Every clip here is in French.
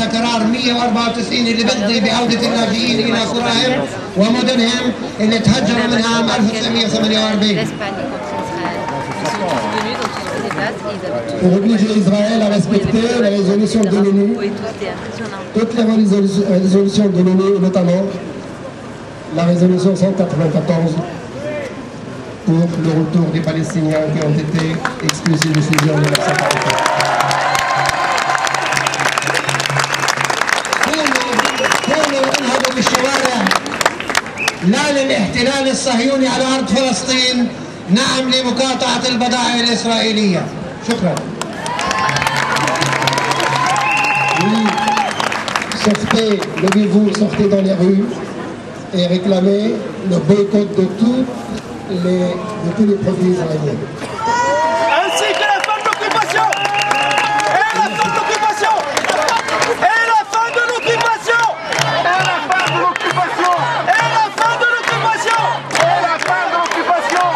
قرار 194 اللي بدي بعودة اللاجئين إلى قراهم ومدنهم اللي تهجروا منها عام 1948. Pour obliger Israël à respecter la résolution de l'ONU, toutes les résolutions de l'ONU, notamment la résolution 194 pour le retour des Palestiniens qui ont été expulsés de Syrie en 1948. لا للاحتلال الصهيوني على أرض فلسطين، نعم لمقاطعة البضائع الإسرائيلية. شكرا. Oui, sortez, levez-vous, sortez dans les rues et réclamez le boycott de tous les produits israéliens. Ainsi que la fin de l'occupation et la fin de l'occupation et la fin de l'occupation et la fin de l'occupation et la fin de l'occupation et la fin de l'occupation.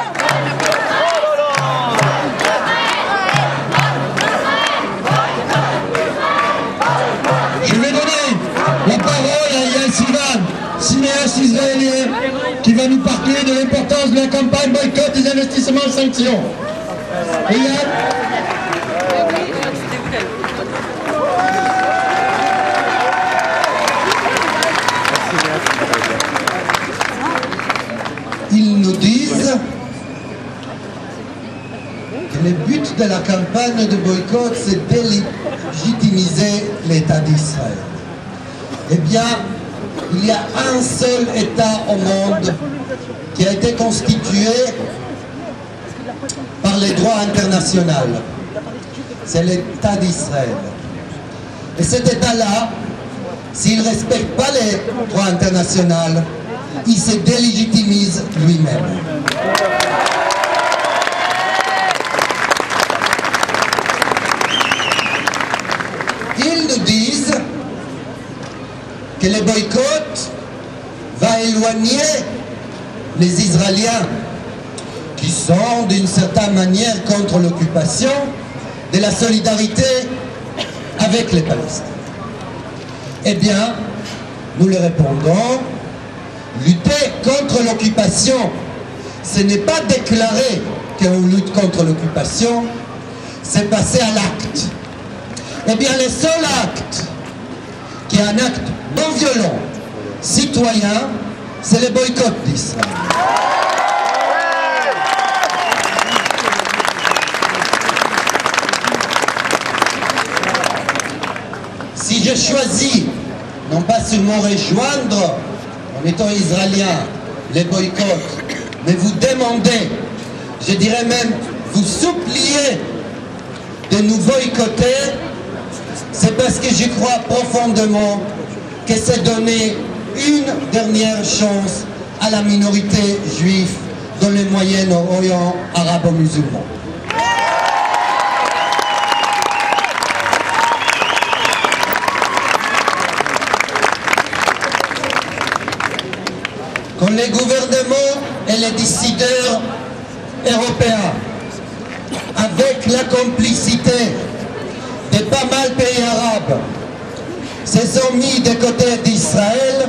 Je vais donner la parole à Yael Sivan, cinéaste israélien, qui va nous parler de l'importance de la campagne boycott des investissements en sanctions. Yael. Ils nous disent que le but de la campagne de boycott, c'est délégitimiser l'État d'Israël. Eh bien, il y a un seul État au monde qui a été constitué par les droits internationaux. C'est l'État d'Israël. Et cet État-là, s'il ne respecte pas les droits internationaux, il se délégitimise lui-même. Ils nous disent que le boycott va éloigner les Israéliens qui sont d'une certaine manière contre l'occupation de la solidarité avec les Palestiniens. Eh bien, nous leur répondons, lutter contre l'occupation, ce n'est pas déclarer qu'on lutte contre l'occupation, c'est passer à l'acte. Eh bien, le seul acte qui est un acte non violent, citoyen, c'est le boycott d'Israël. Si je choisis, non pas seulement rejoindre, en étant israélien, les boycotts, mais vous demander, je dirais même vous supplier de nous boycotter, c'est parce que je crois profondément que c'est donner une dernière chance à la minorité juive dans le Moyen-Orient arabo-musulman. Quand les gouvernements et les décideurs européens, avec la complicité de pas mal de pays arabes, se sont mis de côté d'Israël,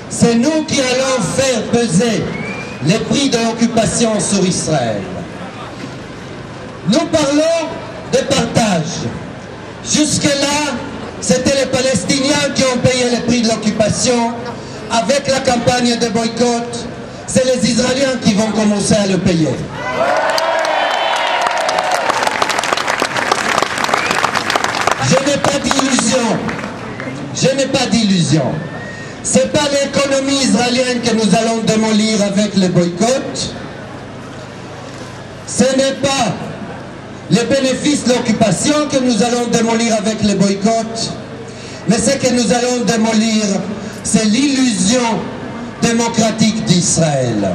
c'est nous qui allons faire peser les prix de l'occupation sur Israël. Nous parlons de partage. Jusque-là, c'était les Palestiniens qui ont payé les prix de l'occupation. Avec la campagne de boycott, c'est les Israéliens qui vont commencer à le payer. Je n'ai pas d'illusion. Je n'ai pas d'illusion. Ce n'est pas l'économie israélienne que nous allons démolir avec le boycott. Ce n'est pas les bénéfices de l'occupation que nous allons démolir avec le boycott. Mais ce que nous allons démolir, c'est l'illusion démocratique d'Israël.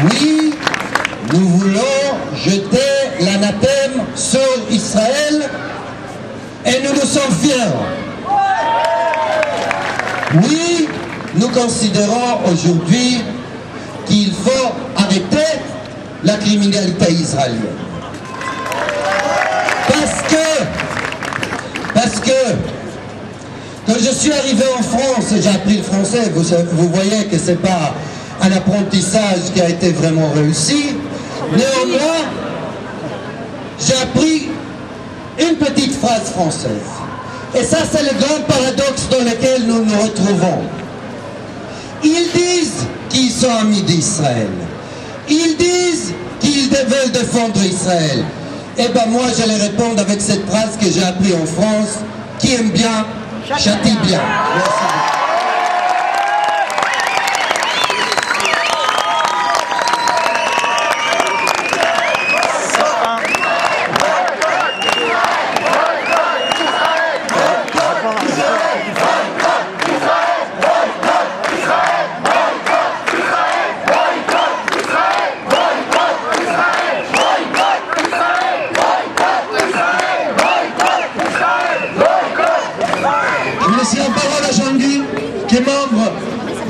Oui, nous voulons jeter l'anathème sur Israël et nous nous sommes fiers. Oui, nous considérons aujourd'hui qu'il faut arrêter la criminalité israélienne. Parce que quand je suis arrivé en France, j'ai appris le français, vous voyez que ce n'est pas un apprentissage qui a été vraiment réussi. Néanmoins, j'ai appris une petite phrase française. Et ça, c'est le grand paradoxe dans lequel nous nous retrouvons. Ils disent qu'ils sont amis d'Israël. Ils disent qu'ils veulent défendre Israël. Eh bien moi, je les réponds avec cette phrase que j'ai appris en France. Qui aime bien, châtie bien. Merci beaucoup.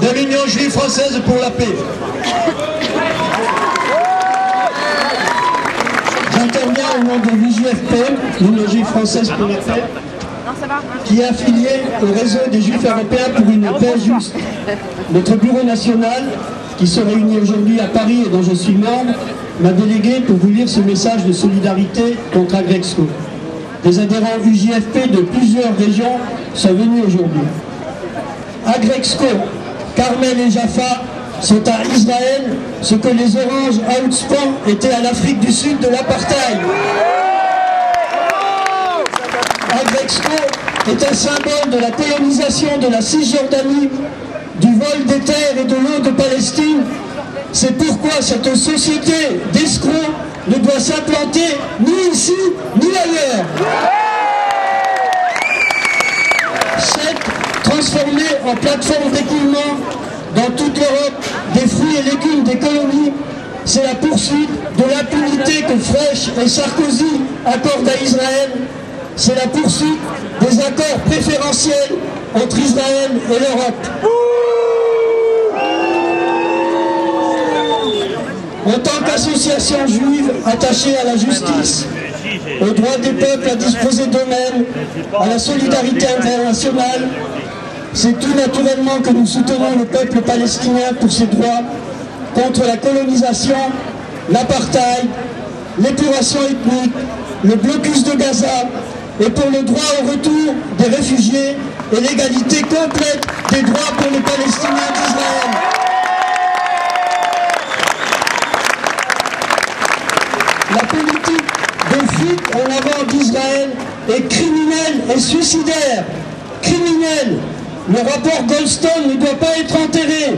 De l'Union juive française pour la paix. J'interviens au nom de l'UJFP, l'Union juive française pour la paix, qui est affiliée au réseau des juifs européens pour une paix juste. Notre bureau national, qui se réunit aujourd'hui à Paris et dont je suis membre, m'a délégué pour vous lire ce message de solidarité contre Agrexco. Des adhérents UJFP de plusieurs régions sont venus aujourd'hui. Agrexco, Carmel et Jaffa sont à Israël ce que les Orange Outspan étaient à l'Afrique du Sud de l'apartheid. Agrexco est un symbole de la colonisation de la Cisjordanie, du vol des terres et de l'eau de Palestine. C'est pourquoi cette société d'escrocs ne doit s'implanter ni ici ni ailleurs. Transformée en plateforme d'écoulement dans toute l'Europe des fruits et légumes des colonies, c'est la poursuite de l'impunité que Frech et Sarkozy accordent à Israël. C'est la poursuite des accords préférentiels entre Israël et l'Europe. En tant qu'association juive attachée à la justice, au droit des peuples à disposer d'eux-mêmes, à la solidarité internationale, c'est tout naturellement que nous soutenons le peuple palestinien pour ses droits contre la colonisation, l'apartheid, l'épuration ethnique, le blocus de Gaza et pour le droit au retour des réfugiés et l'égalité complète des droits pour les Palestiniens d'Israël. La politique de fuite en avant d'Israël est criminelle et suicidaire. Criminelle. Le rapport Goldstone ne doit pas être enterré.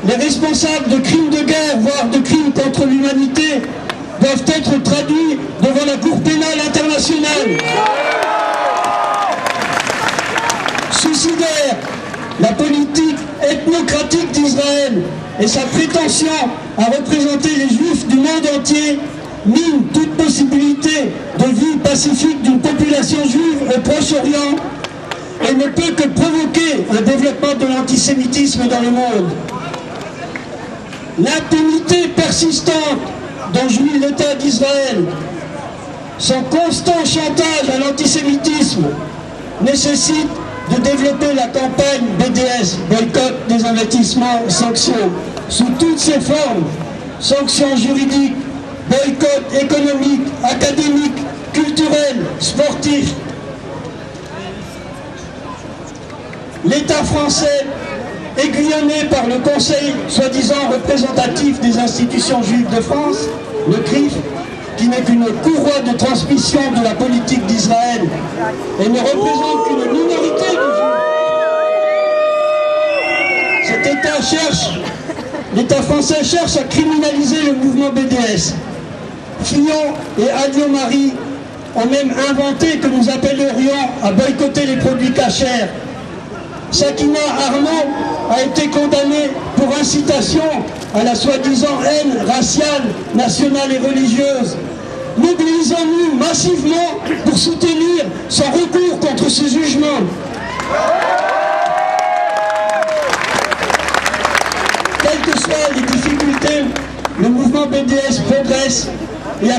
Les responsables de crimes de guerre, voire de crimes contre l'humanité, doivent être traduits devant la Cour pénale internationale. Suicidaire, la politique ethnocratique d'Israël et sa prétention à représenter les juifs du monde entier mine toute possibilité de vie pacifique d'une population juive au Proche-Orient et ne peut que provoquer un développement de l'antisémitisme dans le monde. L'impunité persistante dont jouit l'État d'Israël, son constant chantage à l'antisémitisme nécessite de développer la campagne BDS, boycott des investissements, sanctions, sous toutes ses formes, sanctions juridiques, boycott économique, académique, culturel, sportif. L'État français, aiguillonné par le Conseil soi-disant représentatif des institutions juives de France, le CRIF, qui n'est qu'une courroie de transmission de la politique d'Israël et ne représente qu'une minorité de juifs. Cet État l'État français cherche à criminaliser le mouvement BDS. Fillon et Alliot-Marie ont même inventé que nous appellerions à boycotter les produits cachers. Sakina Arnaud a été condamnée pour incitation à la soi-disant haine raciale, nationale et religieuse. Mobilisons-nous massivement pour soutenir son recours contre ce jugement. Quelles que soient les difficultés, le mouvement mouvement BDS progresse et